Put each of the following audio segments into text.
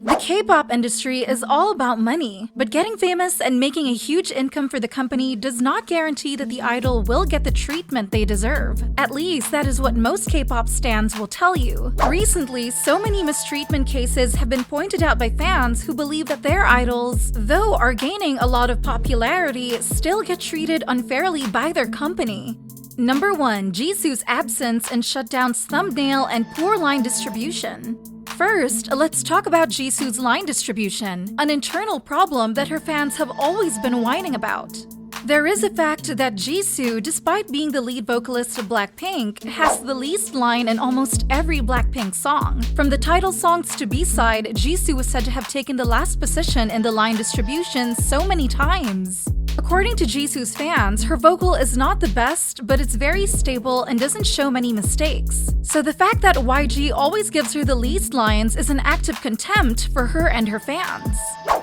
The K-pop industry is all about money, but getting famous and making a huge income for the company does not guarantee that the idol will get the treatment they deserve. At least that is what most K-pop stans will tell you. Recently, so many mistreatment cases have been pointed out by fans who believe that their idols, though are gaining a lot of popularity, still get treated unfairly by their company. Number 1. Jisoo's absence and shutdown's thumbnail and poor line distribution. First, let's talk about Jisoo's line distribution, an internal problem that her fans have always been whining about. There is a fact that Jisoo, despite being the lead vocalist of Blackpink, has the least line in almost every Blackpink song. From the title songs to B-side, Jisoo was said to have taken the last position in the line distribution so many times. According to Jisoo's fans, her vocal is not the best, but it's very stable and doesn't show many mistakes. So the fact that YG always gives her the least lines is an act of contempt for her and her fans.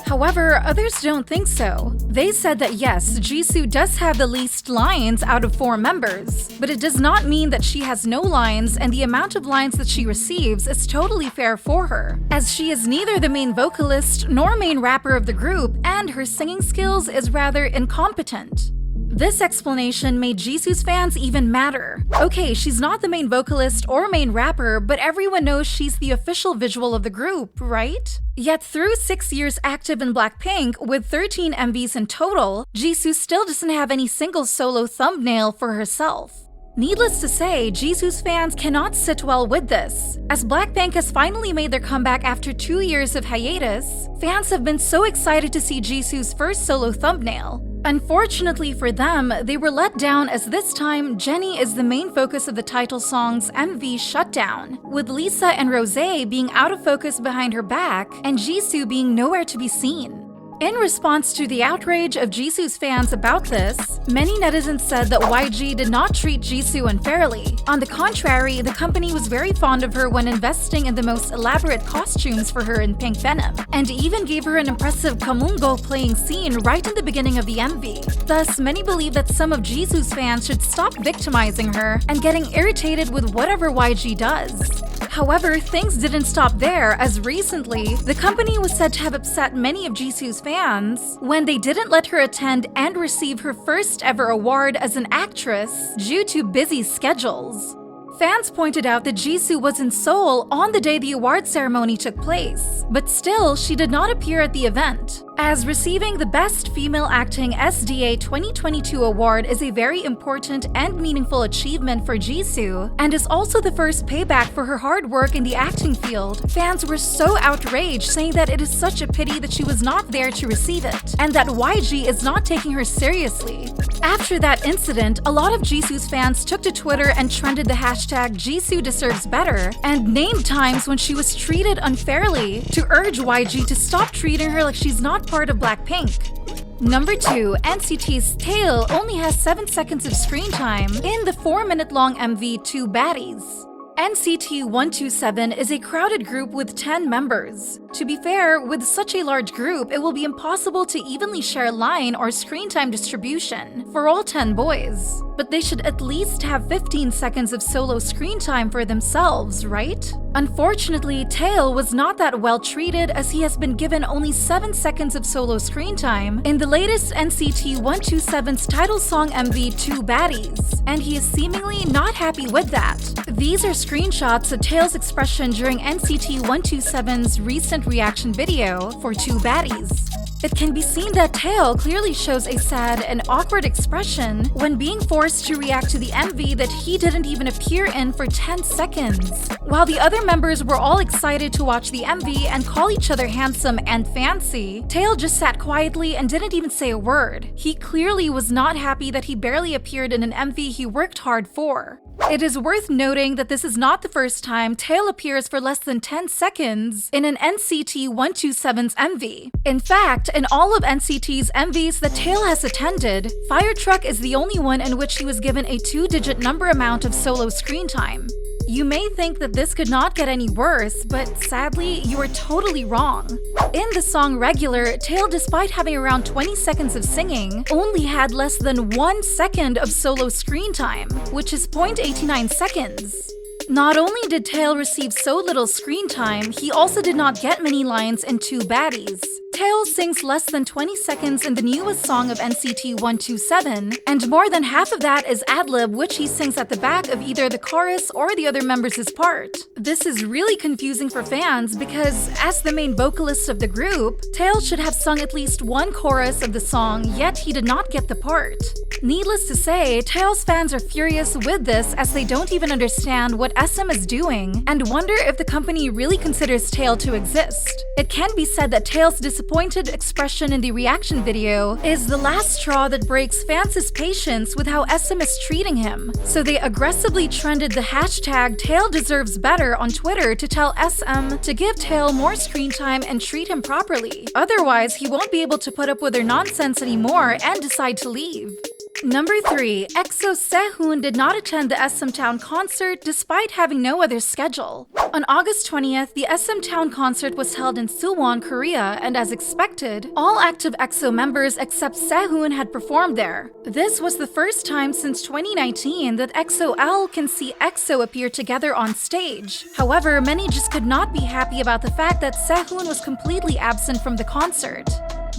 However, others don't think so. They said that yes, Jisoo does have the least lines out of 4 members, but it does not mean that she has no lines, and the amount of lines that she receives is totally fair for her, as she is neither the main vocalist nor main rapper of the group, and her singing skills is rather incompetent. This explanation made Jisoo's fans even madder. Okay, she's not the main vocalist or main rapper, but everyone knows she's the official visual of the group, right? Yet through 6 years active in Blackpink, with 13 MVs in total, Jisoo still doesn't have any single solo thumbnail for herself. Needless to say, Jisoo's fans cannot sit well with this. As Blackpink has finally made their comeback after 2 years of hiatus, fans have been so excited to see Jisoo's first solo thumbnail. Unfortunately for them, they were let down as this time, Jennie is the main focus of the title song's MV Shutdown, with Lisa and Rosé being out of focus behind her back and Jisoo being nowhere to be seen. In response to the outrage of Jisoo's fans about this, many netizens said that YG did not treat Jisoo unfairly. On the contrary, the company was very fond of her when investing in the most elaborate costumes for her in Pink Venom, and even gave her an impressive Kamungo playing scene right in the beginning of the MV. Thus, many believe that some of Jisoo's fans should stop victimizing her and getting irritated with whatever YG does. However, things didn't stop there, as recently, the company was said to have upset many of Jisoo's fans when they didn't let her attend and receive her first ever award as an actress due to busy schedules. Fans pointed out that Jisoo was in Seoul on the day the award ceremony took place, but still, she did not appear at the event, as receiving the Best Female Acting SDA 2022 award is a very important and meaningful achievement for Jisoo, and is also the first payback for her hard work in the acting field. Fans were so outraged, saying that it is such a pity that she was not there to receive it, and that YG is not taking her seriously. After that incident, a lot of Jisoo's fans took to Twitter and trended the hashtag Jisoo deserves better, and named times when she was treated unfairly to urge YG to stop treating her like she's not part of Blackpink. Number 2. NCT's Tail only has 7 seconds of screen time in the 4-minute-long MV Two Baddies. NCT 127 is a crowded group with 10 members. To be fair, with such a large group, it will be impossible to evenly share line or screen time distribution for all 10 boys. But they should at least have 15 seconds of solo screen time for themselves, right? Unfortunately, Tail was not that well treated, as he has been given only 7 seconds of solo screen time in the latest NCT 127's title song MV Two Baddies, and he is seemingly not happy with that. These are screenshots of Tail's expression during NCT 127's recent reaction video for Two Baddies. It can be seen that Tail clearly shows a sad and awkward expression when being forced to react to the MV that he didn't even appear in for 10 seconds. While the other members were all excited to watch the MV and call each other handsome and fancy, Tail just sat quietly and didn't even say a word. He clearly was not happy that he barely appeared in an MV he worked hard for. It is worth noting that this is not the first time Tail appears for less than 10 seconds in an NCT 127's MV. In fact, in all of NCT's MVs that Tail has attended, Fire Truck is the only one in which he was given a 2-digit number amount of solo screen time. You may think that this could not get any worse, but sadly, you are totally wrong. In the song Regular, Tail, despite having around 20 seconds of singing, only had less than 1 second of solo screen time, which is 0.89 seconds. Not only did Taeil receive so little screen time, he also did not get many lines in Two Baddies. Taeil sings less than 20 seconds in the newest song of NCT 127, and more than half of that is ad-lib, which he sings at the back of either the chorus or the other members' part. This is really confusing for fans because, as the main vocalist of the group, Taeil should have sung at least one chorus of the song, yet he did not get the part. Needless to say, Taeil's fans are furious with this as they don't even understand what SM is doing and wonder if the company really considers Taeil to exist. It can be said that Taeil's disappointed expression in the reaction video is the last straw that breaks fans' patience with how SM is treating him, so they aggressively trended the hashtag #TaeilDeservesBetter on Twitter to tell SM to give Taeil more screen time and treat him properly. Otherwise, he won't be able to put up with their nonsense anymore and decide to leave. Number 3. EXO Sehun did not attend the SM Town concert despite having no other schedule. On August 20th, the SM Town concert was held in Suwon, Korea, and as expected, all active EXO members except Sehun had performed there. This was the first time since 2019 that EXO-L can see EXO appear together on stage. However, many just could not be happy about the fact that Sehun was completely absent from the concert.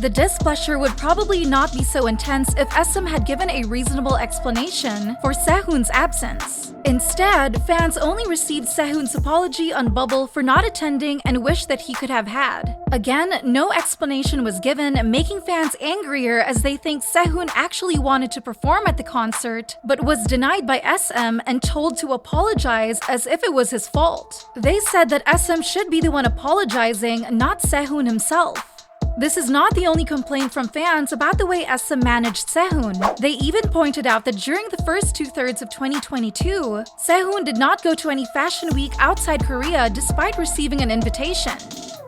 The displeasure would probably not be so intense if SM had given a reasonable explanation for Sehun's absence. Instead, fans only received Sehun's apology on Bubble for not attending and wished that he could have had. Again, no explanation was given, making fans angrier as they think Sehun actually wanted to perform at the concert, but was denied by SM and told to apologize as if it was his fault. They said that SM should be the one apologizing, not Sehun himself. This is not the only complaint from fans about the way SM managed Sehun. They even pointed out that during the first two-thirds of 2022, Sehun did not go to any fashion week outside Korea despite receiving an invitation.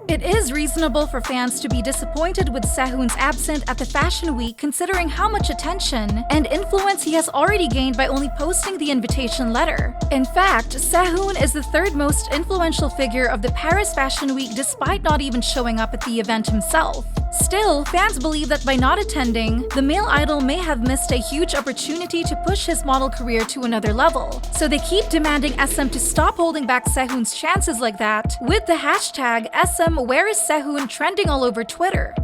It is reasonable for fans to be disappointed with Sehun's absence at the Fashion Week considering how much attention and influence he has already gained by only posting the invitation letter. In fact, Sehun is the third most influential figure of the Paris Fashion Week despite not even showing up at the event himself. Still, fans believe that by not attending, the male idol may have missed a huge opportunity to push his model career to another level. So they keep demanding SM to stop holding back Sehun's chances like that, with the hashtag #WhereIsSehun trending all over Twitter.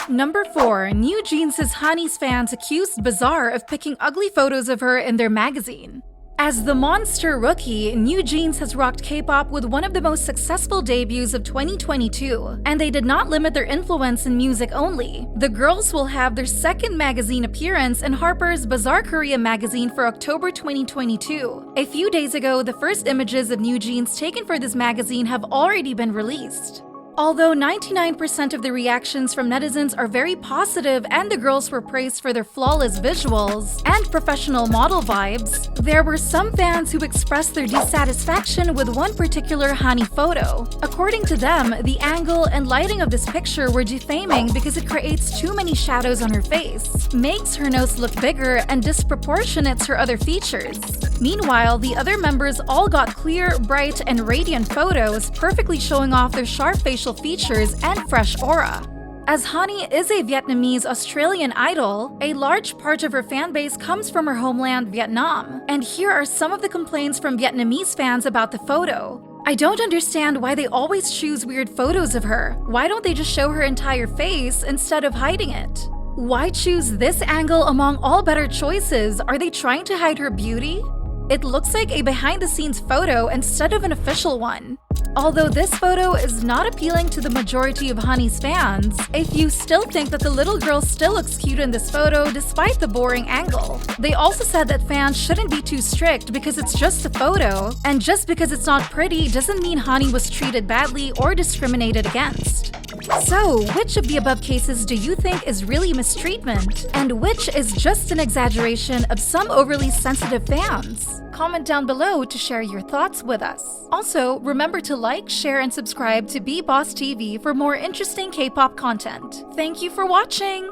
Number 4. New Jeans' Honey's fans accused Bazaar of picking ugly photos of her in their magazine. As the monster rookie, New Jeans has rocked K-pop with one of the most successful debuts of 2022, and they did not limit their influence in music only. The girls will have their second magazine appearance in Harper's Bazaar Korea magazine for October 2022. A few days ago, the first images of New Jeans taken for this magazine have already been released. Although 99% of the reactions from netizens are very positive and the girls were praised for their flawless visuals and professional model vibes, there were some fans who expressed their dissatisfaction with one particular Hani photo. According to them, the angle and lighting of this picture were defaming because it creates too many shadows on her face, makes her nose look bigger, and disproportionates her other features. Meanwhile, the other members all got clear, bright, and radiant photos, perfectly showing off their sharp facial features and fresh aura. As Hani is a Vietnamese-Australian idol, a large part of her fan base comes from her homeland, Vietnam. And here are some of the complaints from Vietnamese fans about the photo. I don't understand why they always choose weird photos of her. Why don't they just show her entire face instead of hiding it? Why choose this angle among all better choices? Are they trying to hide her beauty? It looks like a behind-the-scenes photo instead of an official one. Although this photo is not appealing to the majority of Honey's fans, a few still think that the little girl still looks cute in this photo despite the boring angle. They also said that fans shouldn't be too strict because it's just a photo, and just because it's not pretty doesn't mean Honey was treated badly or discriminated against. So, which of the above cases do you think is really mistreatment, and which is just an exaggeration of some overly sensitive fans? Comment down below to share your thoughts with us. Also, remember to like, share, and subscribe to BeBoss TV for more interesting K-pop content. Thank you for watching!